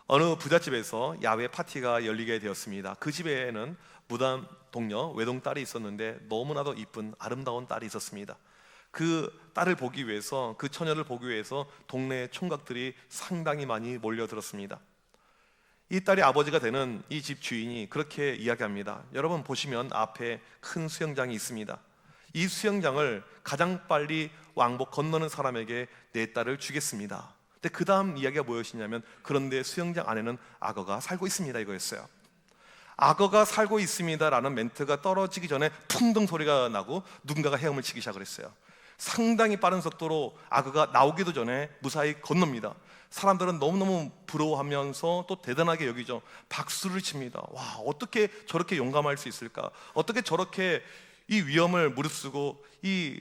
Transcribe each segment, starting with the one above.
어느 부잣집에서 야외 파티가 열리게 되었습니다. 그 집에는 무단 동녀 외동딸이 있었는데 너무나도 이쁜 아름다운 딸이 있었습니다. 그 딸을 보기 위해서, 그 처녀를 보기 위해서 동네 총각들이 상당히 많이 몰려들었습니다. 이 딸의 아버지가 되는 이 집 주인이 그렇게 이야기합니다. 여러분 보시면 앞에 큰 수영장이 있습니다. 이 수영장을 가장 빨리 왕복 건너는 사람에게 내 딸을 주겠습니다. 근데 그 다음 이야기가 무엇이냐면, 그런데 수영장 안에는 악어가 살고 있습니다, 이거였어요. 악어가 살고 있습니다라는 멘트가 떨어지기 전에 풍덩 소리가 나고 누군가가 헤엄을 치기 시작을 했어요. 상당히 빠른 속도로 악어가 나오기도 전에 무사히 건넙니다. 사람들은 너무너무 부러워하면서 또 대단하게 여기죠. 박수를 칩니다. 와, 어떻게 저렇게 용감할 수 있을까? 어떻게 저렇게 이 위험을 무릅쓰고 이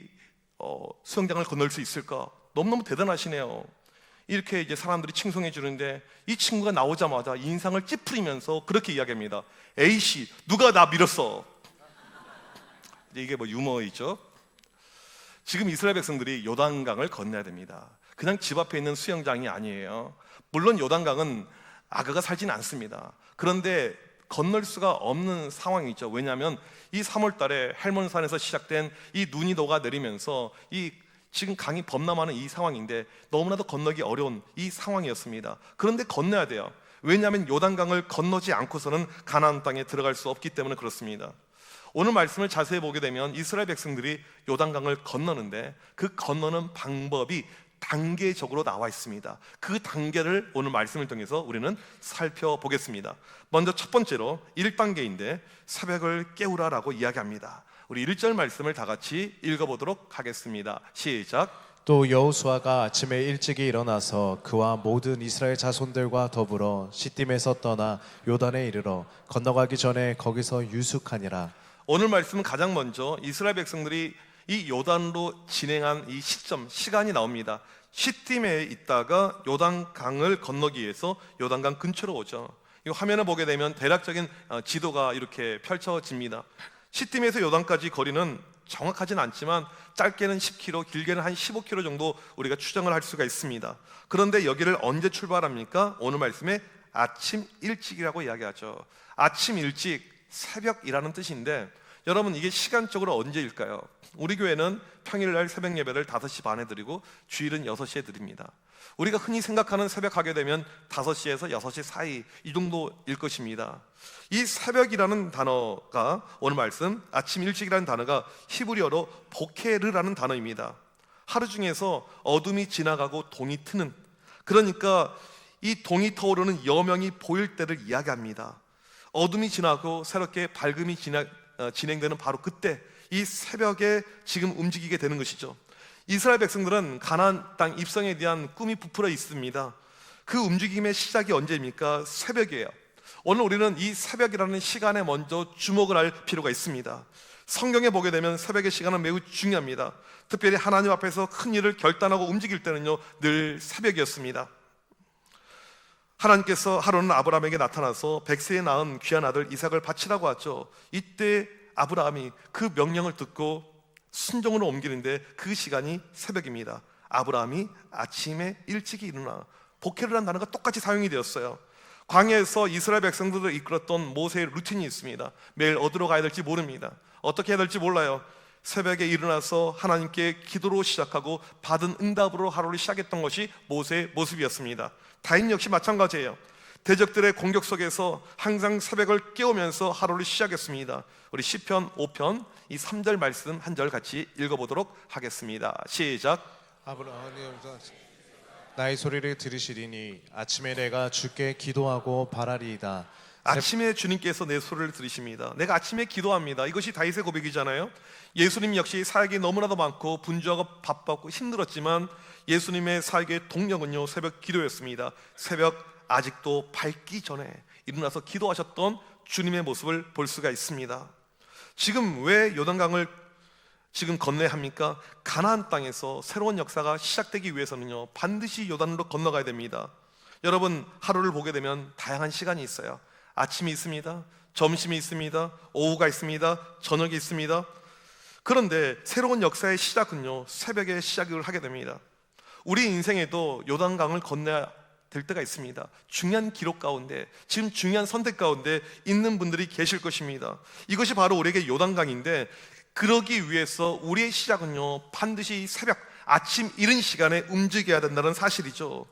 수영장을 건널 수 있을까? 너무너무 대단하시네요. 이렇게 이제 사람들이 칭송해 주는데, 이 친구가 나오자마자 인상을 찌푸리면서 그렇게 이야기합니다. A씨, 누가 나 밀었어? 이게 뭐 유머이죠. 지금 이스라엘 백성들이 요단강을 건너야 됩니다. 그냥 집 앞에 있는 수영장이 아니에요. 물론 요단강은 악어가 살지는 않습니다. 그런데 건널 수가 없는 상황이죠. 왜냐하면 이 3월 달에 헬몬산에서 시작된 이 눈이 녹아 내리면서 이 지금 강이 범람하는 이 상황인데 너무나도 건너기 어려운 이 상황이었습니다. 그런데 건너야 돼요. 왜냐하면 요단강을 건너지 않고서는 가나안 땅에 들어갈 수 없기 때문에 그렇습니다. 오늘 말씀을 자세히 보게 되면 이스라엘 백성들이 요단강을 건너는데 그 건너는 방법이 단계적으로 나와 있습니다. 그 단계를 오늘 말씀을 통해서 우리는 살펴보겠습니다. 먼저 첫 번째로 1단계인데 새벽을 깨우라라고 이야기합니다. 우리 1절 말씀을 다 같이 읽어보도록 하겠습니다. 시작. 또 여호수아가 아침에 일찍이 일어나서 그와 모든 이스라엘 자손들과 더불어 시딤에서 떠나 요단에 이르러 건너가기 전에 거기서 유숙하니라. 오늘 말씀은 가장 먼저 이스라엘 백성들이 이 요단으로 진행한 이 시간이 나옵니다. 시딤에 있다가 요단강을 건너기 위해서 요단강 근처로 오죠. 이 화면을 보게 되면 대략적인 지도가 이렇게 펼쳐집니다. 시딤에서 요단까지 거리는 정확하진 않지만 짧게는 10km, 길게는 한 15km 정도 우리가 추정을 할 수가 있습니다. 그런데 여기를 언제 출발합니까? 오늘 말씀에 아침 일찍이라고 이야기하죠. 아침 일찍, 새벽이라는 뜻인데 여러분, 이게 시간적으로 언제일까요? 우리 교회는 평일날 새벽 예배를 5시 반에 드리고 주일은 6시에 드립니다. 우리가 흔히 생각하는 새벽 하게 되면 5시에서 6시 사이 이 정도일 것입니다. 이 새벽이라는 단어가, 오늘 말씀 아침 일찍이라는 단어가 히브리어로 보케르라는 단어입니다. 하루 중에서 어둠이 지나가고 동이 트는, 그러니까 이 동이 터오르는 여명이 보일 때를 이야기합니다. 어둠이 지나고 새롭게 밝음이 진행되는 바로 그때, 이 새벽에 지금 움직이게 되는 것이죠. 이스라엘 백성들은 가나안 땅 입성에 대한 꿈이 부풀어 있습니다. 그 움직임의 시작이 언제입니까? 새벽이에요. 오늘 우리는 이 새벽이라는 시간에 먼저 주목을 할 필요가 있습니다. 성경에 보게 되면 새벽의 시간은 매우 중요합니다. 특별히 하나님 앞에서 큰 일을 결단하고 움직일 때는요, 늘 새벽이었습니다. 하나님께서 하루는 아브라함에게 나타나서 100세에 낳은 귀한 아들 이삭을 바치라고 하죠. 이때 아브라함이 그 명령을 듣고 순종으로 옮기는데 그 시간이 새벽입니다. 아브라함이 아침에 일찍이 일어나, 보케르라는 단어가 똑같이 사용이 되었어요. 광야에서 이스라엘 백성들을 이끌었던 모세의 루틴이 있습니다. 매일 어디로 가야 될지 모릅니다. 어떻게 해야 될지 몰라요. 새벽에 일어나서 하나님께 기도로 시작하고 받은 응답으로 하루를 시작했던 것이 모세의 모습이었습니다. 다윗 역시 마찬가지예요. 대적들의 공격 속에서 항상 새벽을 깨우면서 하루를 시작했습니다. 우리 시편 5편 이 3절 말씀 한 절 같이 읽어보도록 하겠습니다. 시작. 나의 소리를 들으시리니 아침에 내가 주께 기도하고 바라리이다. 아침에 주님께서 내 소리를 들으십니다. 내가 아침에 기도합니다. 이것이 다윗의 고백이잖아요. 예수님 역시 사역이 너무나도 많고 분주하고 바빴고 힘들었지만 예수님의 사역의 동력은요, 새벽 기도였습니다. 새벽 아직도 밝기 전에 일어나서 기도하셨던 주님의 모습을 볼 수가 있습니다. 지금 왜 요단강을 지금 건너야 합니까? 가나안 땅에서 새로운 역사가 시작되기 위해서는요, 반드시 요단으로 건너가야 됩니다. 여러분, 하루를 보게 되면 다양한 시간이 있어요. 아침이 있습니다. 점심이 있습니다. 오후가 있습니다. 저녁이 있습니다. 그런데 새로운 역사의 시작은요, 새벽에 시작을 하게 됩니다. 우리 인생에도 요단강을 건너야 될 때가 있습니다. 중요한 기록 가운데, 지금 중요한 선택 가운데 있는 분들이 계실 것입니다. 이것이 바로 우리에게 요단강인데, 그러기 위해서 우리의 시작은요 반드시 새벽, 아침 이른 시간에 움직여야 된다는 사실이죠.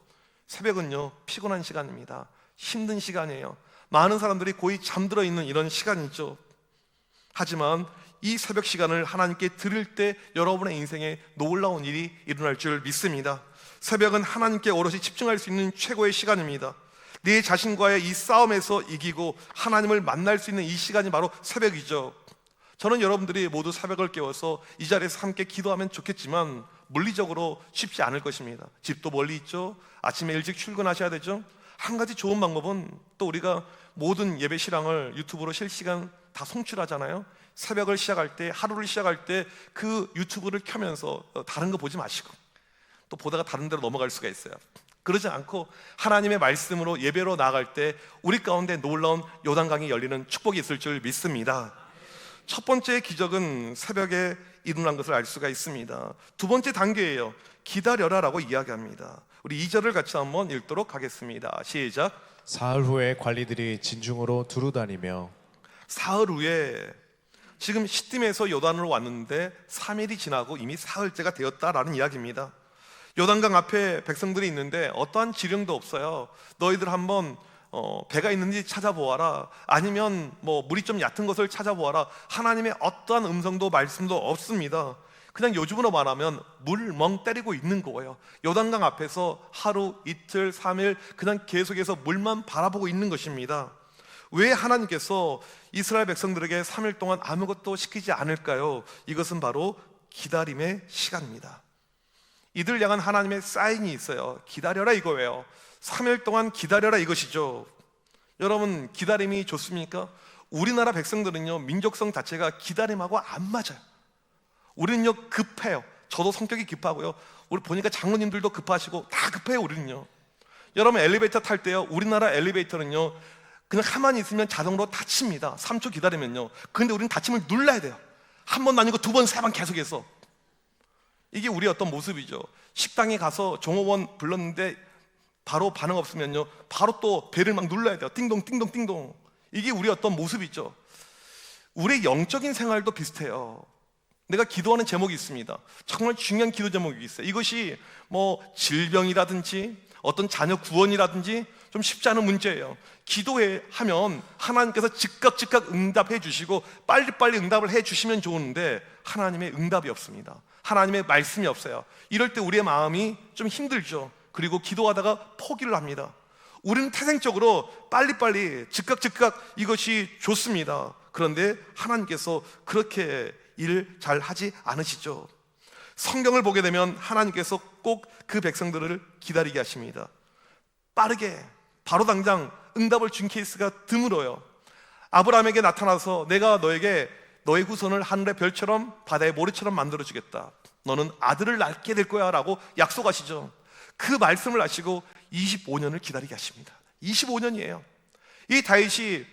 새벽은요 피곤한 시간입니다. 힘든 시간이에요. 많은 사람들이 거의 잠들어 있는 이런 시간이죠. 하지만 이 새벽 시간을 하나님께 드릴 때 여러분의 인생에 놀라운 일이 일어날 줄 믿습니다. 새벽은 하나님께 오롯이 집중할 수 있는 최고의 시간입니다. 내 자신과의 이 싸움에서 이기고 하나님을 만날 수 있는 이 시간이 바로 새벽이죠. 저는 여러분들이 모두 새벽을 깨워서 이 자리에서 함께 기도하면 좋겠지만 물리적으로 쉽지 않을 것입니다. 집도 멀리 있죠. 아침에 일찍 출근하셔야 되죠. 한 가지 좋은 방법은, 또 우리가 모든 예배 실황을 유튜브로 실시간 다 송출하잖아요. 새벽을 시작할 때, 하루를 시작할 때 그 유튜브를 켜면서 다른 거 보지 마시고 또 보다가 다른 데로 넘어갈 수가 있어요. 그러지 않고 하나님의 말씀으로 예배로 나아갈 때 우리 가운데 놀라운 요단강이 열리는 축복이 있을 줄 믿습니다. 첫 번째 기적은 새벽에 일어난 것을 알 수가 있습니다. 두 번째 단계예요. 기다려라 라고 이야기합니다. 우리 2절을 같이 한번 읽도록 하겠습니다. 시작. 사흘 후에 관리들이 진중으로 두루다니며. 사흘 후에, 지금 시딤에서 요단으로 왔는데 3일이 지나고 이미 사흘째가 되었다라는 이야기입니다. 요단강 앞에 백성들이 있는데 어떠한 지령도 없어요. 너희들 한번 배가 있는지 찾아보아라, 아니면 물이 좀 얕은 것을 찾아보아라. 하나님의 어떠한 음성도 말씀도 없습니다. 그냥 요즘으로 말하면 물 멍 때리고 있는 거예요. 요단강 앞에서 하루, 이틀, 3일 그냥 계속해서 물만 바라보고 있는 것입니다. 왜 하나님께서 이스라엘 백성들에게 3일 동안 아무것도 시키지 않을까요? 이것은 바로 기다림의 시간입니다. 이들 향한 하나님의 사인이 있어요. 기다려라 이거예요. 3일 동안 기다려라 이것이죠. 여러분, 기다림이 좋습니까? 우리나라 백성들은요 민족성 자체가 기다림하고 안 맞아요. 우리는요 급해요. 저도 성격이 급하고요. 우리 보니까 장로님들도 급하시고 다 급해요. 우리는요. 여러분, 엘리베이터 탈 때요, 우리나라 엘리베이터는요 그냥 가만히 있으면 자동으로 닫힙니다. 3초 기다리면요. 그런데 우리는 닫힘을 눌러야 돼요. 한 번 아니고 두 번, 세 번 계속해서. 이게 우리의 어떤 모습이죠. 식당에 가서 종업원 불렀는데 바로 반응 없으면요 바로 또 벨을 막 눌러야 돼요. 띵동 띵동 띵동. 이게 우리의 어떤 모습이죠. 우리의 영적인 생활도 비슷해요. 내가 기도하는 제목이 있습니다. 정말 중요한 기도 제목이 있어요. 이것이 질병이라든지 어떤 자녀 구원이라든지 좀 쉽지 않은 문제예요. 기도하면 하나님께서 즉각 응답해 주시고 빨리빨리 응답을 해 주시면 좋은데 하나님의 응답이 없습니다. 하나님의 말씀이 없어요. 이럴 때 우리의 마음이 좀 힘들죠. 그리고 기도하다가 포기를 합니다. 우리는 태생적으로 빨리빨리 즉각 이것이 좋습니다. 그런데 하나님께서 그렇게 일 잘 하지 않으시죠. 성경을 보게 되면 하나님께서 꼭 그 백성들을 기다리게 하십니다. 빠르게 바로 당장 응답을 준 케이스가 드물어요. 아브라함에게 나타나서 내가 너에게 너의 후손을 하늘의 별처럼 바다의 모래처럼 만들어주겠다, 너는 아들을 낳게 될 거야 라고 약속하시죠. 그 말씀을 하시고 25년을 기다리게 하십니다. 25년이에요. 이 다윗이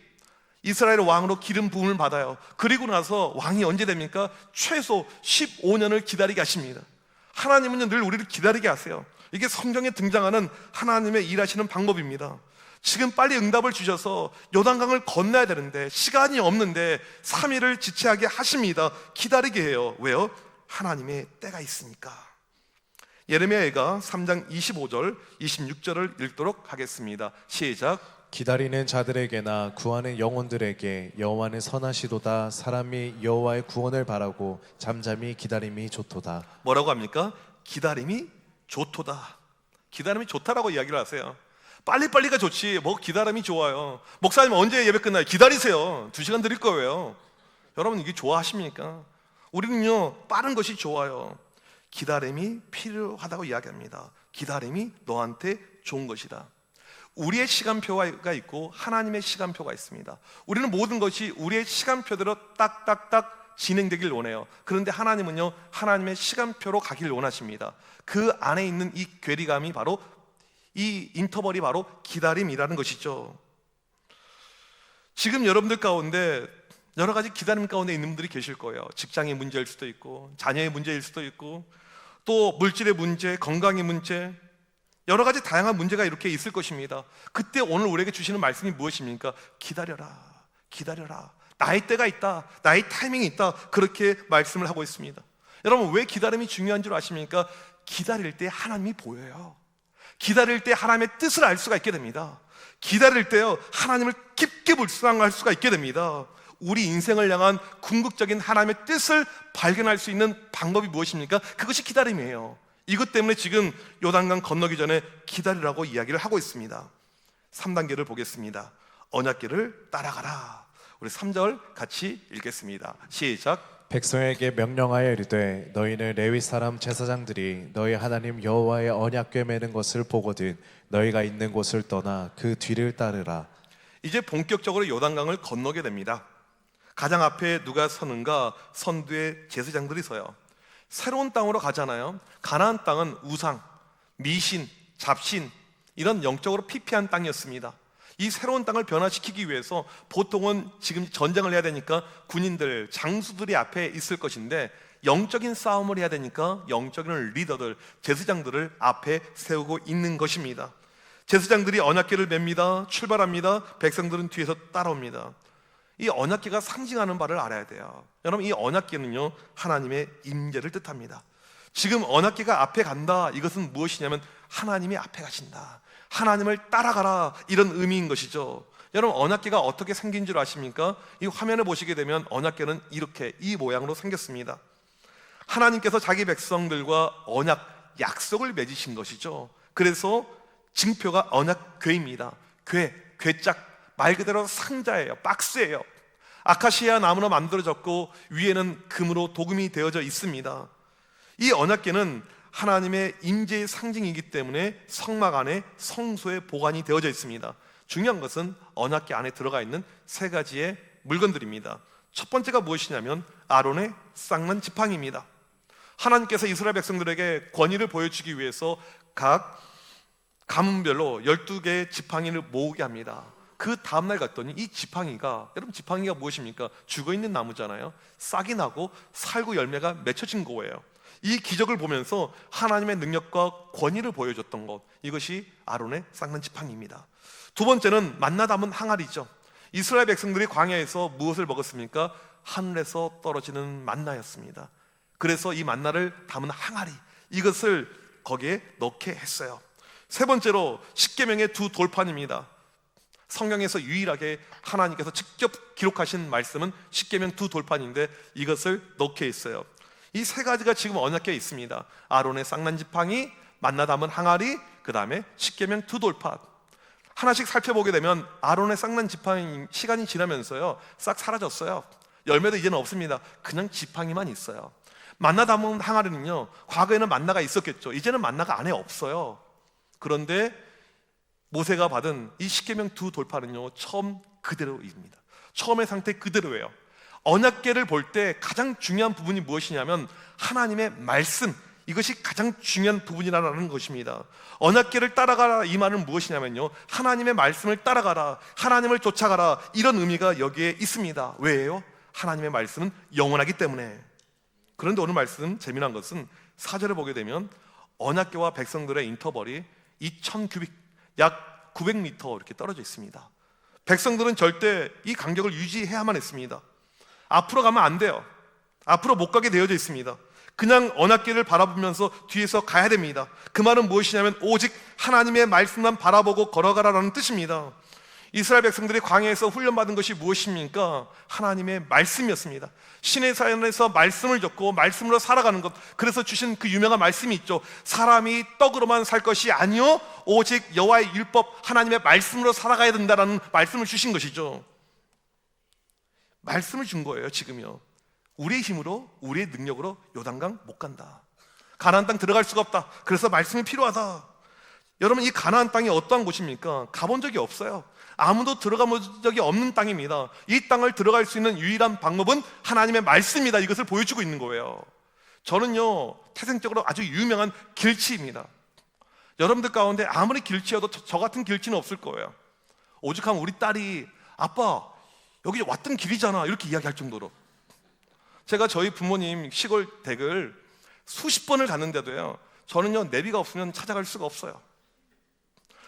이스라엘 왕으로 기름 부음을 받아요. 그리고 나서 왕이 언제 됩니까? 최소 15년을 기다리게 하십니다. 하나님은 늘 우리를 기다리게 하세요. 이게 성경에 등장하는 하나님의 일하시는 방법입니다. 지금 빨리 응답을 주셔서 요단강을 건너야 되는데 시간이 없는데 3일을 지체하게 하십니다. 기다리게 해요. 왜요? 하나님의 때가 있으니까. 예레미야가 3장 25절 26절을 읽도록 하겠습니다. 시작. 기다리는 자들에게나 구하는 영혼들에게 여호와는 선하시도다. 사람이 여호와의 구원을 바라고 잠잠히 기다림이 좋도다. 뭐라고 합니까? 기다림이 좋도다. 기다림이 좋다라고 이야기를 하세요. 빨리빨리가 좋지 기다림이 좋아요. 목사님 언제 예배 끝나요? 기다리세요. 2시간 드릴 거예요. 여러분, 이게 좋아하십니까? 우리는요 빠른 것이 좋아요. 기다림이 필요하다고 이야기합니다. 기다림이 너한테 좋은 것이다. 우리의 시간표가 있고 하나님의 시간표가 있습니다. 우리는 모든 것이 우리의 시간표대로 딱딱딱 진행되길 원해요. 그런데 하나님은요 하나님의 시간표로 가길 원하십니다. 그 안에 있는 이 괴리감이 바로, 이 인터벌이 바로 기다림이라는 것이죠. 지금 여러분들 가운데 여러 가지 기다림 가운데 있는 분들이 계실 거예요. 직장의 문제일 수도 있고 자녀의 문제일 수도 있고 또 물질의 문제, 건강의 문제, 여러 가지 다양한 문제가 이렇게 있을 것입니다. 그때 오늘 우리에게 주시는 말씀이 무엇입니까? 기다려라, 기다려라. 나의 때가 있다, 나의 타이밍이 있다. 그렇게 말씀을 하고 있습니다. 여러분, 왜 기다림이 중요한 줄 아십니까? 기다릴 때 하나님이 보여요. 기다릴 때 하나님의 뜻을 알 수가 있게 됩니다. 기다릴 때요, 하나님을 깊게 묵상할 수가 있게 됩니다. 우리 인생을 향한 궁극적인 하나님의 뜻을 발견할 수 있는 방법이 무엇입니까? 그것이 기다림이에요. 이것 때문에 지금 요단강 건너기 전에 기다리라고 이야기를 하고 있습니다. 3단계를 보겠습니다. 언약궤를 따라가라. 우리 3절 같이 읽겠습니다. 시작. 백성에게 명령하여 이르되 너희는 레위 사람 제사장들이 너희 하나님 여호와의 언약궤 매는 것을 보거든 너희가 있는 곳을 떠나 그 뒤를 따르라. 이제 본격적으로 요단강을 건너게 됩니다. 가장 앞에 누가 서는가? 선두에 제사장들이 서요. 새로운 땅으로 가잖아요. 가나안 땅은 우상, 미신, 잡신 이런 영적으로 피폐한 땅이었습니다. 이 새로운 땅을 변화시키기 위해서 보통은 지금 전쟁을 해야 되니까 군인들, 장수들이 앞에 있을 것인데 영적인 싸움을 해야 되니까 영적인 리더들, 제사장들을 앞에 세우고 있는 것입니다. 제사장들이 언약궤를 맵니다. 출발합니다. 백성들은 뒤에서 따라옵니다. 이 언약궤가 상징하는 바를 알아야 돼요. 여러분, 이 언약궤는요, 하나님의 임재를 뜻합니다. 지금 언약궤가 앞에 간다, 이것은 무엇이냐면 하나님이 앞에 가신다, 하나님을 따라가라, 이런 의미인 것이죠. 여러분, 언약궤가 어떻게 생긴 줄 아십니까? 이 화면을 보시게 되면 언약궤는 이렇게 이 모양으로 생겼습니다. 하나님께서 자기 백성들과 언약, 약속을 맺으신 것이죠. 그래서 징표가 언약궤입니다. 궤짝, 말 그대로 상자예요. 박스예요. 아카시아 나무로 만들어졌고 위에는 금으로 도금이 되어져 있습니다. 이 언약궤는 하나님의 임재의 상징이기 때문에 성막 안에 성소에 보관이 되어져 있습니다. 중요한 것은 언약궤 안에 들어가 있는 세 가지의 물건들입니다. 첫 번째가 무엇이냐면 아론의 쌍난 지팡이입니다. 하나님께서 이스라엘 백성들에게 권위를 보여주기 위해서 각 가문별로 12개의 지팡이를 모으게 합니다. 그 다음날 갔더니 이 지팡이가, 여러분 지팡이가 무엇입니까? 죽어있는 나무잖아요. 싹이 나고 살구 열매가 맺혀진 거예요. 이 기적을 보면서 하나님의 능력과 권위를 보여줬던 것, 이것이 아론의 쌍난 지팡이입니다. 두 번째는 만나 담은 항아리죠. 이스라엘 백성들이 광야에서 무엇을 먹었습니까? 하늘에서 떨어지는 만나였습니다. 그래서 이 만나를 담은 항아리, 이것을 거기에 넣게 했어요. 세 번째로 십계명의 두 돌판입니다. 성경에서 유일하게 하나님께서 직접 기록하신 말씀은 십계명 두 돌판인데 이것을 넣게 했어요. 이 세 가지가 지금 언약궤에 있습니다. 아론의 쌍난 지팡이, 만나 담은 항아리, 그 다음에 십계명 두 돌판. 하나씩 살펴보게 되면 아론의 쌍난 지팡이 시간이 지나면서요 싹 사라졌어요. 열매도 이제는 없습니다. 그냥 지팡이만 있어요. 만나 담은 항아리는요, 과거에는 만나가 있었겠죠. 이제는 만나가 안에 없어요. 그런데 모세가 받은 이 십계명 두 돌판은요, 처음 그대로입니다. 처음의 상태 그대로예요. 언약궤를 볼 때 가장 중요한 부분이 무엇이냐면 하나님의 말씀, 이것이 가장 중요한 부분이라는 것입니다. 언약궤를 따라가라, 이 말은 무엇이냐면요, 하나님의 말씀을 따라가라, 하나님을 쫓아가라, 이런 의미가 여기에 있습니다. 왜요? 하나님의 말씀은 영원하기 때문에. 그런데 오늘 말씀 재미난 것은 4절을 보게 되면 언약궤와 백성들의 인터벌이 2000규빅, 약 900m 이렇게 떨어져 있습니다. 백성들은 절대 이 간격을 유지해야만 했습니다. 앞으로 가면 안 돼요. 앞으로 못 가게 되어져 있습니다. 그냥 언약궤를 바라보면서 뒤에서 가야 됩니다. 그 말은 무엇이냐면 오직 하나님의 말씀만 바라보고 걸어가라라는 뜻입니다. 이스라엘 백성들이 광야에서 훈련받은 것이 무엇입니까? 하나님의 말씀이었습니다. 신의 산에서 말씀을 듣고 말씀으로 살아가는 것. 그래서 주신 그 유명한 말씀이 있죠. 사람이 떡으로만 살 것이 아니요 오직 여호와의 율법, 하나님의 말씀으로 살아가야 된다라는 말씀을 주신 것이죠. 말씀을 준 거예요. 지금요, 우리의 힘으로, 우리의 능력으로 요단강 못 간다. 가나안 땅 들어갈 수가 없다. 그래서 말씀이 필요하다. 여러분, 이 가나안 땅이 어떠한 곳입니까? 가본 적이 없어요. 아무도 들어가본 적이 없는 땅입니다. 이 땅을 들어갈 수 있는 유일한 방법은 하나님의 말씀이다. 이것을 보여주고 있는 거예요. 저는요, 태생적으로 아주 유명한 길치입니다. 여러분들 가운데 아무리 길치여도 저 같은 길치는 없을 거예요. 오죽하면 우리 딸이 아빠 여기 왔던 길이잖아 이렇게 이야기할 정도로. 제가 저희 부모님 시골 댁을 수십 번을 갔는데도요, 저는요 내비가 없으면 찾아갈 수가 없어요.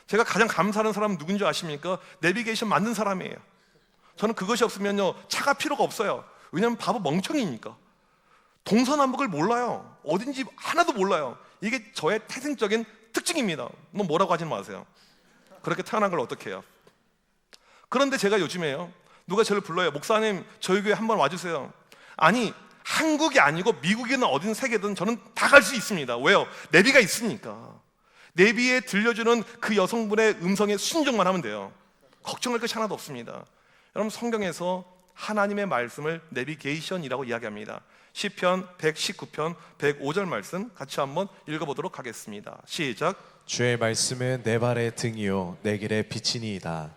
제가 가장 감사하는 사람은 누군지 아십니까? 내비게이션 만든 사람이에요. 저는 그것이 없으면요 차가 필요가 없어요. 왜냐하면 바보 멍청이니까. 동서남북을 몰라요. 어딘지 하나도 몰라요. 이게 저의 태생적인 특징입니다. 뭐라고 하지 마세요. 그렇게 태어난 걸 어떻게 해요? 그런데 제가 요즘에요 누가 저를 불러요. 목사님 저희 교회 한번 와주세요. 아니 한국이 아니고 미국이든 어딘 세계든 저는 다 갈 수 있습니다. 왜요? 내비가 있으니까. 내비에 들려주는 그 여성분의 음성에 순종만 하면 돼요. 걱정할 것이 하나도 없습니다. 여러분 성경에서 하나님의 말씀을 내비게이션이라고 이야기합니다. 시편 119편 105절 말씀 같이 한번 읽어보도록 하겠습니다. 시작. 주의 말씀은 내 발의 등이요 내 길의 빛이니이다.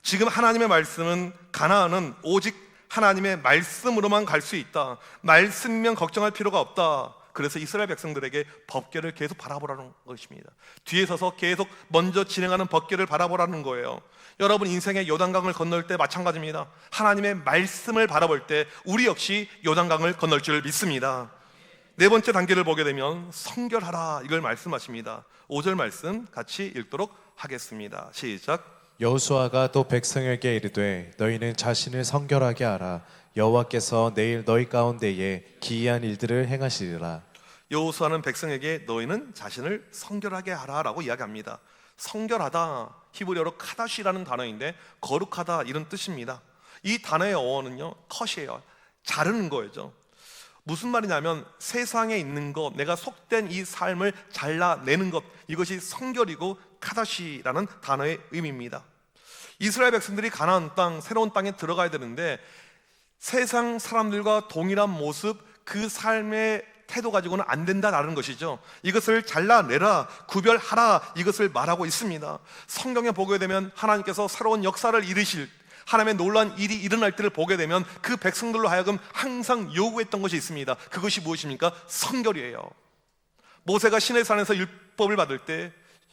지금 하나님의 말씀은 가나안은 오직 하나님의 말씀으로만 갈 수 있다. 말씀이면 걱정할 필요가 없다. 그래서 이스라엘 백성들에게 법궤를 계속 바라보라는 것입니다. 뒤에 서서 계속 먼저 진행하는 법궤를 바라보라는 거예요. 여러분 인생의 요단강을 건널 때 마찬가지입니다. 하나님의 말씀을 바라볼 때 우리 역시 요단강을 건널 줄 믿습니다. 네 번째 단계를 보게 되면 성결하라 이걸 말씀하십니다. 5절 말씀 같이 읽도록 하겠습니다. 시작. 여호수아가 또 백성에게 이르되 너희는 자신을 성결하게 하라. 여호와께서 내일 너희 가운데에 기이한 일들을 행하시리라. 여호수아는 백성에게 너희는 자신을 성결하게 하라라고 이야기합니다. 성결하다 히브리어로 카다시라는 단어인데 거룩하다 이런 뜻입니다. 이 단어의 어원은요 컷이에요. 자르는 거죠. 무슨 말이냐면 세상에 있는 것, 내가 속된 이 삶을 잘라내는 것, 이것이 성결이고 카다시라는 단어의 의미입니다. 이스라엘 백성들이 가나안 땅, 새로운 땅에 들어가야 되는데 세상 사람들과 동일한 모습, 그 삶의 태도 가지고는 안 된다라는 것이죠. 이것을 잘라내라, 구별하라, 이것을 말하고 있습니다. 성경에 보게 되면 하나님께서 새로운 역사를 이루실, 하나님의 놀라운 일이 일어날 때를 보게 되면 그 백성들로 하여금 항상 요구했던 것이 있습니다. 그것이 무엇입니까? 성결이에요. 모세가 시내산에서 율법을 받을 때,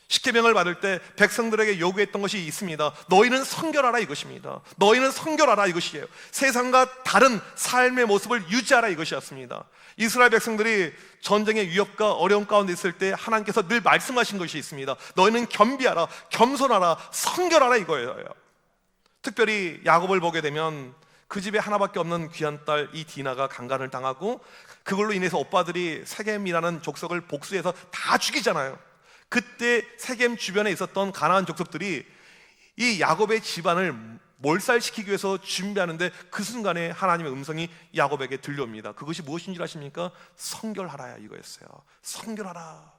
십계명을 받을 때 백성들에게 요구했던 것이 있습니다. 너희는 성결하라 이것입니다. 너희는 성결하라 이것이에요. 세상과 다른 삶의 모습을 유지하라 이것이었습니다. 이스라엘 백성들이 전쟁의 위협과 어려움 가운데 있을 때 하나님께서 늘 말씀하신 것이 있습니다. 너희는 겸비하라, 겸손하라, 성결하라 이거예요. 특별히 야곱을 보게 되면 그 집에 하나밖에 없는 귀한 딸 이 디나가 강간을 당하고 그걸로 인해서 오빠들이 세겜이라는 족속을 복수해서 다 죽이잖아요. 그때 세겜 주변에 있었던 가나안 족속들이 이 야곱의 집안을 몰살시키기 위해서 준비하는데 그 순간에 하나님의 음성이 야곱에게 들려옵니다. 그것이 무엇인 줄 아십니까? 성결하라 이거였어요. 성결하라.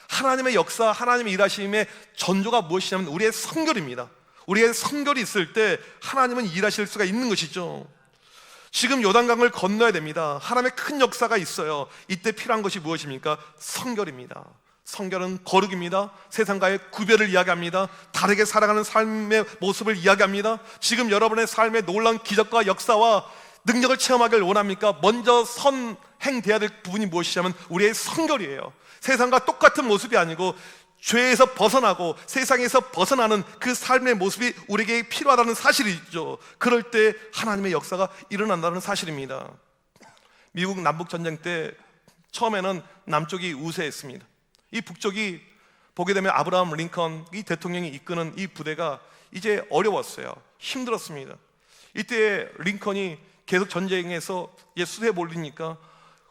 하나님의 역사, 하나님의 일하심의 전조가 무엇이냐면 우리의 성결입니다. 우리의 성결이 있을 때 하나님은 일하실 수가 있는 것이죠. 지금 요단강을 건너야 됩니다. 하나님의 큰 역사가 있어요. 이때 필요한 것이 무엇입니까? 성결입니다. 성결은 거룩입니다. 세상과의 구별을 이야기합니다. 다르게 살아가는 삶의 모습을 이야기합니다. 지금 여러분의 삶의 놀라운 기적과 역사와 능력을 체험하길 원합니까? 먼저 선행돼야 될 부분이 무엇이냐면 우리의 성결이에요. 세상과 똑같은 모습이 아니고 죄에서 벗어나고 세상에서 벗어나는 그 삶의 모습이 우리에게 필요하다는 사실이죠. 그럴 때 하나님의 역사가 일어난다는 사실입니다. 미국 남북전쟁 때 처음에는 남쪽이 우세했습니다. 이 북쪽이 보게 되면 아브라함 링컨 이 대통령이 이끄는 이 부대가 이제 어려웠어요. 힘들었습니다. 이때 링컨이 계속 전쟁에서 수세에 몰리니까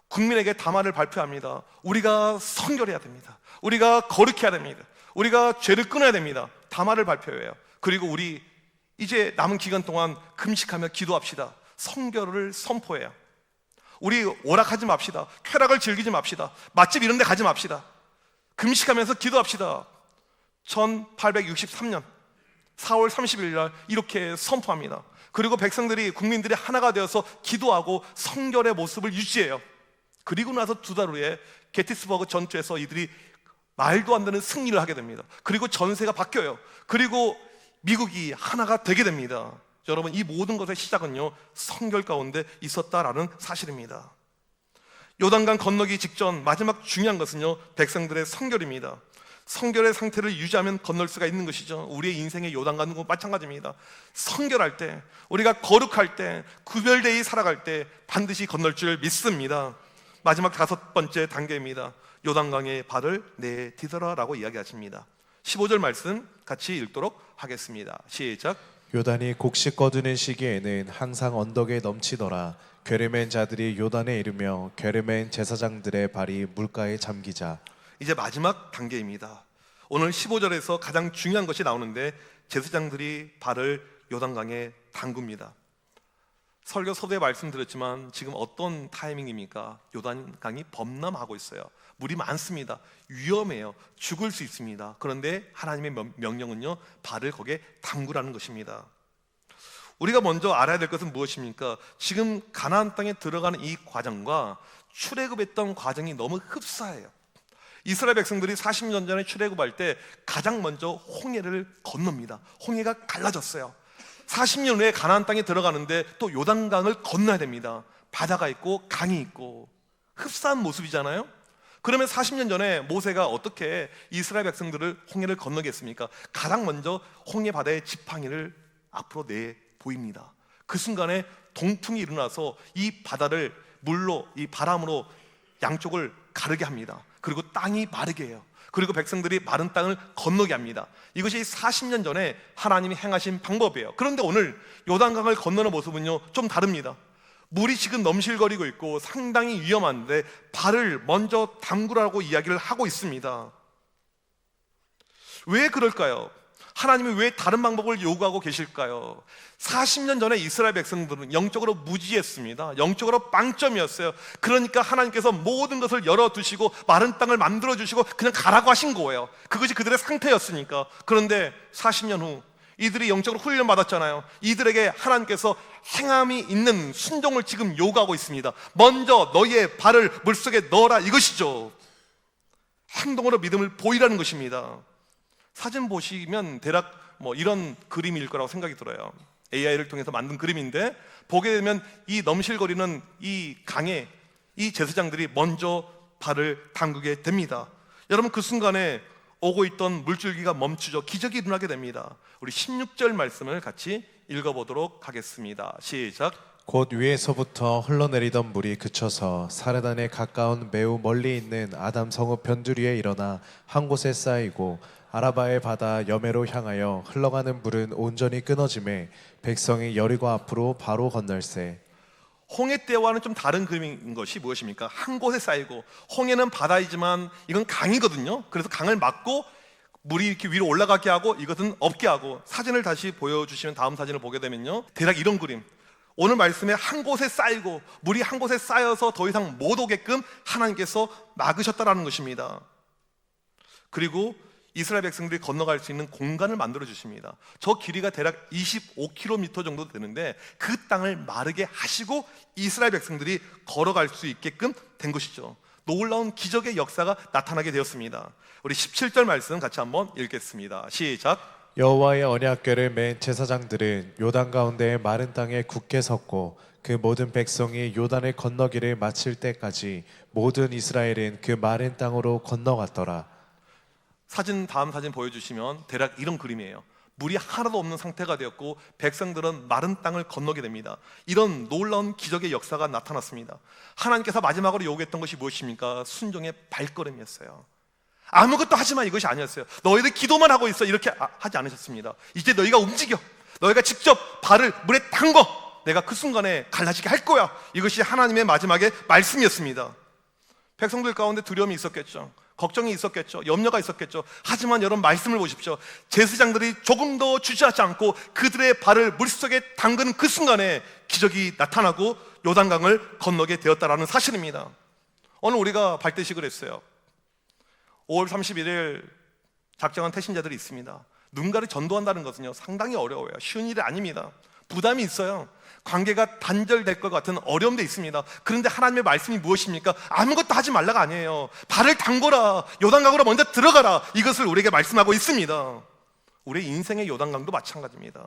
국민에게 담화를 발표합니다. 우리가 성결해야 됩니다. 우리가 거룩해야 됩니다. 우리가 죄를 끊어야 됩니다. 담화를 발표해요. 그리고 우리 이제 남은 기간 동안 금식하며 기도합시다. 성결을 선포해요. 우리 오락하지 맙시다. 쾌락을 즐기지 맙시다. 맛집 이런 데 가지 맙시다. 금식하면서 기도합시다. 1863년 4월 30일 날 이렇게 선포합니다. 그리고 백성들이, 국민들이 하나가 되어서 기도하고 성결의 모습을 유지해요. 그리고 나서 2달 후에 게티스버그 전투에서 이들이 말도 안 되는 승리를 하게 됩니다. 그리고 전세가 바뀌어요. 그리고 미국이 하나가 되게 됩니다. 여러분, 이 모든 것의 시작은요 성결 가운데 있었다라는 사실입니다. 요단강 건너기 직전 마지막 중요한 것은요 백성들의 성결입니다. 성결의 상태를 유지하면 건널 수가 있는 것이죠. 우리의 인생의 요단강과 마찬가지입니다. 성결할 때, 우리가 거룩할 때, 구별되이 살아갈 때 반드시 건널 줄 믿습니다. 마지막 5번째 단계입니다. 요단강에 발을 내디뎌라라고 이야기하십니다. 15절 말씀 같이 읽도록 하겠습니다. 시작. 요단이 곡식 거두는 시기에는 항상 언덕에 넘치더라. 괴르멘 자들이 요단에 이르며 괴르멘 제사장들의 발이 물가에 잠기자. 이제 마지막 단계입니다. 오늘 15절에서 가장 중요한 것이 나오는데 제사장들이 발을 요단강에 담굽니다. 설교 서두에 말씀드렸지만 지금 어떤 타이밍입니까? 요단강이 범람하고 있어요. 물이 많습니다. 위험해요. 죽을 수 있습니다. 그런데 하나님의 명령은요, 발을 거기에 담그라는 것입니다. 우리가 먼저 알아야 될 것은 무엇입니까? 지금 가나안 땅에 들어가는 이 과정과 출애굽했던 과정이 너무 흡사해요. 이스라엘 백성들이 40년 전에 출애굽할 때 가장 먼저 홍해를 건넙니다. 홍해가 갈라졌어요. 40년 후에 가나안 땅에 들어가는데 또 요단강을 건너야 됩니다. 바다가 있고 강이 있고 흡사한 모습이잖아요. 그러면 40년 전에 모세가 어떻게 이스라엘 백성들을 홍해를 건너겠습니까? 가장 먼저 홍해 바다의 지팡이를 앞으로 내 보입니다. 그 순간에 동풍이 일어나서 이 바다를 물로, 이 바람으로 양쪽을 가르게 합니다. 그리고 땅이 마르게 해요. 그리고 백성들이 마른 땅을 건너게 합니다. 이것이 40년 전에 하나님이 행하신 방법이에요. 그런데 오늘 요단강을 건너는 모습은요, 좀 다릅니다. 물이 지금 넘실거리고 있고 상당히 위험한데 발을 먼저 담그라고 이야기를 하고 있습니다. 왜 그럴까요? 하나님이 왜 다른 방법을 요구하고 계실까요? 40년 전에 이스라엘 백성들은 영적으로 무지했습니다. 영적으로 빵점이었어요. 그러니까 하나님께서 모든 것을 열어두시고 마른 땅을 만들어주시고 그냥 가라고 하신 거예요. 그것이 그들의 상태였으니까. 그런데 40년 후 이들이 영적으로 훈련받았잖아요. 이들에게 하나님께서 행함이 있는 순종을 지금 요구하고 있습니다. 먼저 너희의 발을 물속에 넣어라, 이것이죠. 행동으로 믿음을 보이라는 것입니다. 사진 보시면 대략 이런 그림일 거라고 생각이 들어요. AI를 통해서 만든 그림인데 보게 되면 이 넘실거리는 이 강에 이 제사장들이 먼저 발을 담그게 됩니다. 여러분, 그 순간에 오고 있던 물줄기가 멈추죠. 기적이 일어나게 됩니다. 우리 16절 말씀을 같이 읽어보도록 하겠습니다. 시작. 곧 위에서부터 흘러내리던 물이 그쳐서 사르단에 가까운 매우 멀리 있는 아담 성읍 변두리에 일어나 한 곳에 쌓이고 아라바의 바다 여매로 향하여 흘러가는 물은 온전히 끊어지매 백성이 여리고 앞으로 바로 건널세. 홍해 때와는 좀 다른 그림인 것이 무엇입니까? 한 곳에 쌓이고, 홍해는 바다이지만 이건 강이거든요. 그래서 강을 막고 물이 이렇게 위로 올라가게 하고 이것은 없게 하고. 사진을 다시 보여주시면 다음 사진을 보게 되면요, 대략 이런 그림. 오늘 말씀에 한 곳에 쌓이고 물이 한 곳에 쌓여서 더 이상 못 오게끔 하나님께서 막으셨다라는 것입니다. 그리고 이스라엘 백성들이 건너갈 수 있는 공간을 만들어 주십니다. 저 길이가 대략 25km 정도 되는데 그 땅을 마르게 하시고 이스라엘 백성들이 걸어갈 수 있게끔 된 것이죠. 놀라운 기적의 역사가 나타나게 되었습니다. 우리 17절 말씀 같이 한번 읽겠습니다. 시작. 여호와의 언약궤를 맨 제사장들은 요단 가운데의 마른 땅에 굳게 섰고 그 모든 백성이 요단을 건너기를 마칠 때까지 모든 이스라엘은 그 마른 땅으로 건너갔더라. 다음 사진 보여주시면 대략 이런 그림이에요. 물이 하나도 없는 상태가 되었고 백성들은 마른 땅을 건너게 됩니다. 이런 놀라운 기적의 역사가 나타났습니다. 하나님께서 마지막으로 요구했던 것이 무엇입니까? 순종의 발걸음이었어요. 아무것도 하지 마, 이것이 아니었어요. 너희들 기도만 하고 있어, 이렇게 하지 않으셨습니다. 이제 너희가 움직여, 너희가 직접 발을 물에 담궈, 내가 그 순간에 갈라지게 할 거야. 이것이 하나님의 마지막의 말씀이었습니다. 백성들 가운데 두려움이 있었겠죠. 걱정이 있었겠죠. 염려가 있었겠죠. 하지만 여러분, 말씀을 보십시오. 제사장들이 조금도 주저하지 않고 그들의 발을 물속에 담그는 그 순간에 기적이 나타나고 요단강을 건너게 되었다라는 사실입니다. 오늘 우리가 발대식을 했어요. 5월 31일 작정한 태신자들이 있습니다. 누군가를 전도한다는 것은요, 상당히 어려워요. 쉬운 일이 아닙니다. 부담이 있어요. 관계가 단절될 것 같은 어려움도 있습니다. 그런데 하나님의 말씀이 무엇입니까? 아무것도 하지 말라가 아니에요. 발을 담궈라, 요단강으로 먼저 들어가라, 이것을 우리에게 말씀하고 있습니다. 우리의 인생의 요단강도 마찬가지입니다.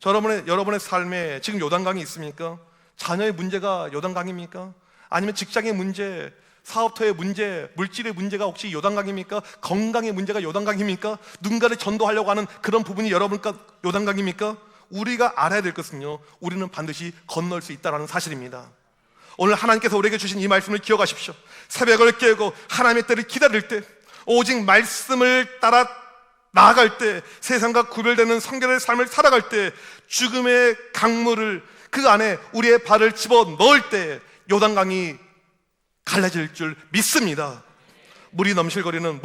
여러분의 삶에 지금 요단강이 있습니까? 자녀의 문제가 요단강입니까? 아니면 직장의 문제, 사업터의 문제, 물질의 문제가 혹시 요단강입니까? 건강의 문제가 요단강입니까? 누군가를 전도하려고 하는 그런 부분이 여러분과 요단강입니까? 우리가 알아야 될 것은요, 우리는 반드시 건널 수 있다는 사실입니다. 오늘 하나님께서 우리에게 주신 이 말씀을 기억하십시오. 새벽을 깨고 하나님의 때를 기다릴 때 오직 말씀을 따라 나아갈 때, 세상과 구별되는 성결의 삶을 살아갈 때, 죽음의 강물을 그 안에 우리의 발을 집어 넣을 때 요단강이 갈라질 줄 믿습니다. 물이 넘실거리는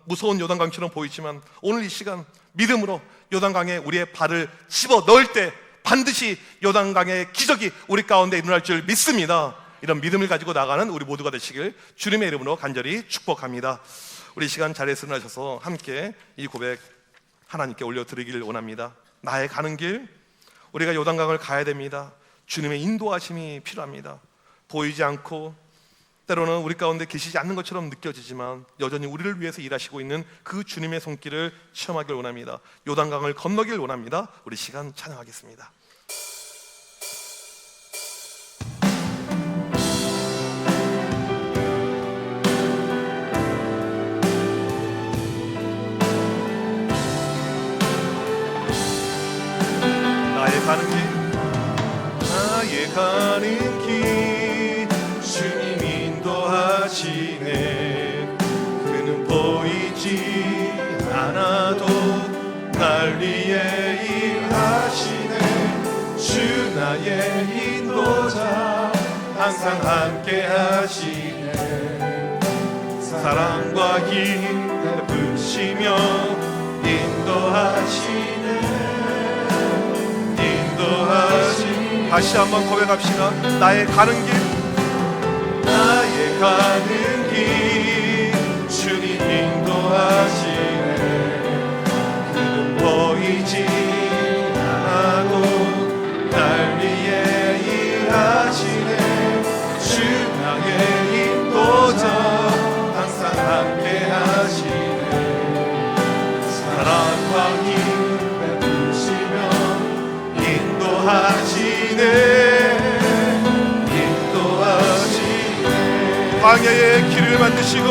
무서운 요단강처럼 보이지만 오늘 이 시간 믿음으로 요단강에 우리의 발을 집어 넣을 때 반드시 요단강의 기적이 우리 가운데 일어날 줄 믿습니다. 이런 믿음을 가지고 나가는 우리 모두가 되시길 주님의 이름으로 간절히 축복합니다. 우리 시간 자리에서 일어나셔서 함께 이 고백 하나님께 올려드리기를 원합니다. 나의 가는 길, 우리가 요단강을 가야 됩니다. 주님의 인도하심이 필요합니다. 보이지 않고 때로는 우리 가운데 계시지 않는 것처럼 느껴지지만 여전히 우리를 위해서 일하시고 있는 그 주님의 손길을 체험하길 원합니다. 요단강을 건너길 원합니다. 우리 시간 찬양하겠습니다. 나의 가는 길, 나의 가는 길, 주님 인도하시네. 그는 보이지 않아도 날 위해 일하시네. 주 나의 인도자, 항상 함께 하시네. 사랑과 힘 베푸시며 인도하시네. 다시 한번 고백합시다. 나의 가는 길, 나의 가는 길, 주님 인도하시네. 그는 보이지 않아도 날 위해 일하시네. 주 나의 인도자, 항상 함께 하시네. 사랑과 힘 베푸시며 인도하시네. 광야의 길을 만드시고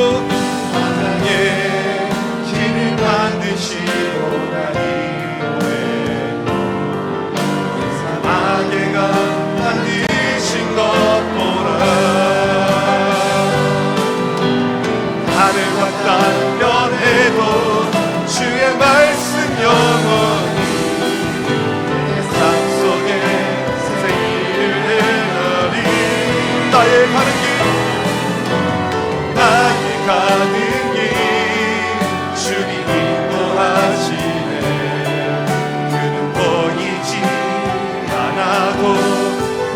광야의 길을 만드시고 난 이후에 사마귀가 만드신 것보라. 하늘과 땅 변해도 주의 말씀 영원히 나의 가는 길, 나의 가는 길, 주님 인도하시네. 그는 보이지 않아도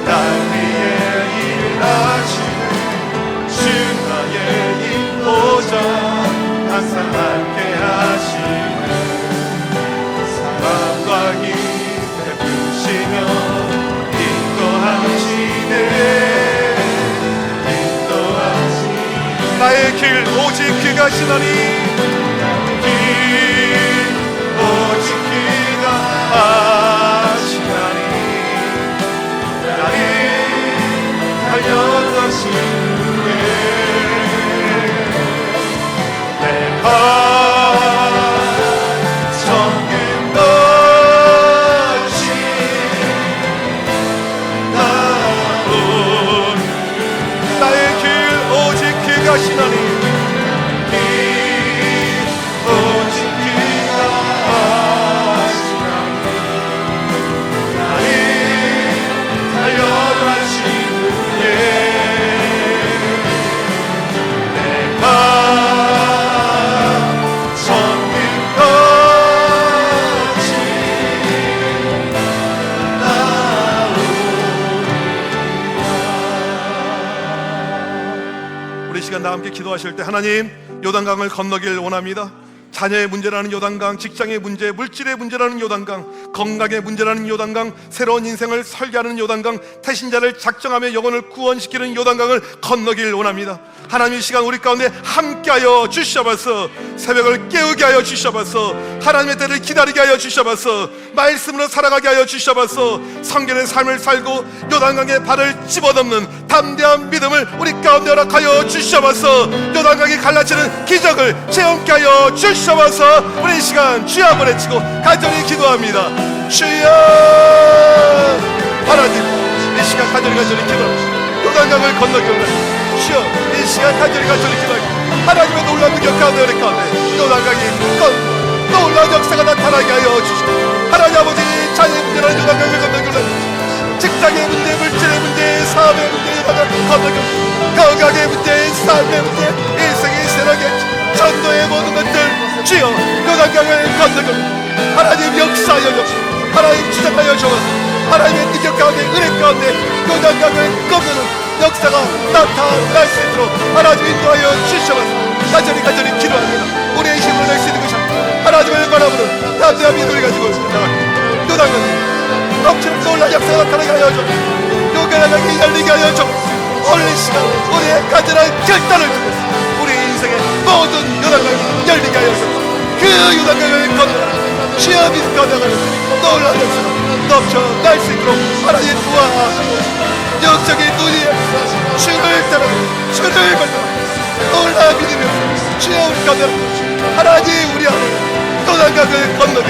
날 위해 일하시네. 주 나의 인도자, 항상 함께 하시네. 사랑과 힘 베푸시며 인도하시네. 나의 길 오직 그가 하시나니, 길 오직 그가 하시나니. 나를 달려가신 후에 내가 정금 없이 나온 나의 길 오직 그가 하시나니. 다 함께 기도하실 때 하나님, 요단강을 건너길 원합니다. 자녀의 문제라는 요단강, 직장의 문제, 물질의 문제라는 요단강, 건강의 문제라는 요단강, 새로운 인생을 설계하는 요단강, 태신자를 작정하며 영혼을 구원시키는 요단강을 건너길 원합니다. 하나님, 이 시간 우리 가운데 함께하여 주셔서 새벽을 깨우게 하여 주셔서 하나님의 때를 기다리게 하여 주셔서 말씀으로 살아가게 하여 주셔서 성결의 삶을 살고 요단강에 발을 집어넣는 담대한 믿음을 우리 가운데 허락하여 주셔서 요단강이 갈라지는 기적을 체험케 하여 주셔서 우리 이 시간 주여 한번 외치고 간절히 기도합니다. 주여, 하나님, 이 시간 간절히 기도합니다. 요단강을 건너게 원합니다. 주여, 이 시간 간절히 기도합니다. 하나님의 놀라운 능력 가운데 우리 가운데 요단강이 건너 놀라운 역사가 나타나게 하여 주시옵소서. 하나님 아버지, 자녀의 문제라는 요단강을 건너길래 직장의 문제, 물질의 문제, 사업의 문제, 건너길 건강의 문제, 삶의 문제, 일생의 세력의 전도의 모든 것들 주여 요단강을 건너길 하나님 역사하여 주옵소서. 하나님 주장하여 주옵소서. 하나님의 능력 가운데 은혜 가운데 요단강을 건너는 역사가 나타날 수 있도록 하나님 인도하여 주시옵소서. 간절히 기도합니다. 우리의 힘으로 낼 수 있는 것이 하나님을 바라보는 담대한 믿음을 가지고 나아갑니다. 요단강 넘치는 놀라운 역사가 나타나게 하여 주옵소서. 요단강이 열리게 하여 주옵소서. 오늘 이 시간 우리의 간절한 결단을 통해서 우리 인생의 모든 요단강이 열리게 하여 주옵소서. 그 요단강을 건너라 주여 믿음 건너가는 놀라운 역사가 넘쳐날 수 있도록 하나님 도와주옵소서. 영적인 눈이 주를 따라가는 주를 건너라 놀라운 믿음이 없어 주여 우리 건너라 하나님 우리 안에 요단강을 건너게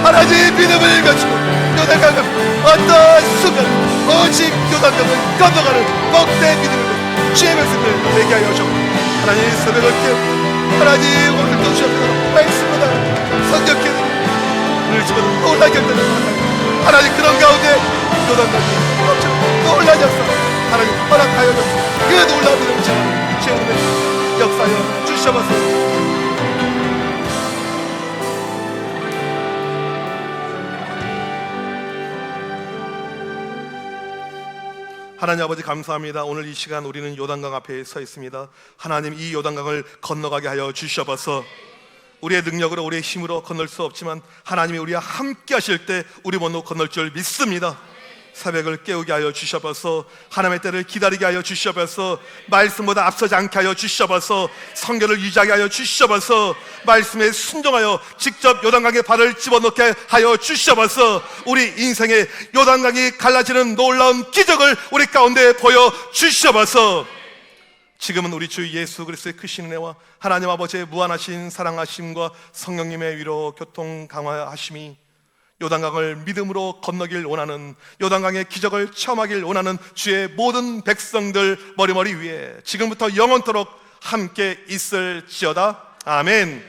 하나님 믿음을 가지고 요단강을 어떠한 순간 오직 요단강을 건너가는 복된 믿음을 주의 말씀을 내게 하여 주옵소서. 하나님 새벽을 깨우고 하나님 오늘도 주옵소서. 말씀보다 성경 깨우고 오늘 주변 놀라운 결단을 하나님 그런 가운데 요단강이 엄청 놀라운 역사 하나님 허락하여 주옵소서. 그 놀라운 믿음을 주의 이름으로 역사하여 주시옵소서. 하나님 아버지 감사합니다. 오늘 이 시간 우리는 요단강 앞에 서 있습니다. 하나님 이 요단강을 건너가게 하여 주시옵소서. 우리의 능력으로 우리의 힘으로 건널 수 없지만 하나님이 우리와 함께 하실 때 우리 먼저 건널 줄 믿습니다. 새벽을 깨우게 하여 주시옵소서. 하나님의 때를 기다리게 하여 주시옵소서. 말씀보다 앞서지 않게 하여 주시옵소서. 성결을 유지하게 하여 주시옵소서. 말씀에 순종하여 직접 요단강에 발을 집어넣게 하여 주시옵소서. 우리 인생의 요단강이 갈라지는 놀라운 기적을 우리 가운데 보여 주시옵소서. 지금은 우리 주 예수 그리스도의 크신 은혜와 하나님 아버지의 무한하신 사랑하심과 성령님의 위로 교통 강화하심이 요단강을 믿음으로 건너길 원하는 요단강의 기적을 체험하길 원하는 주의 모든 백성들 머리머리 위에 지금부터 영원토록 함께 있을지어다. 아멘.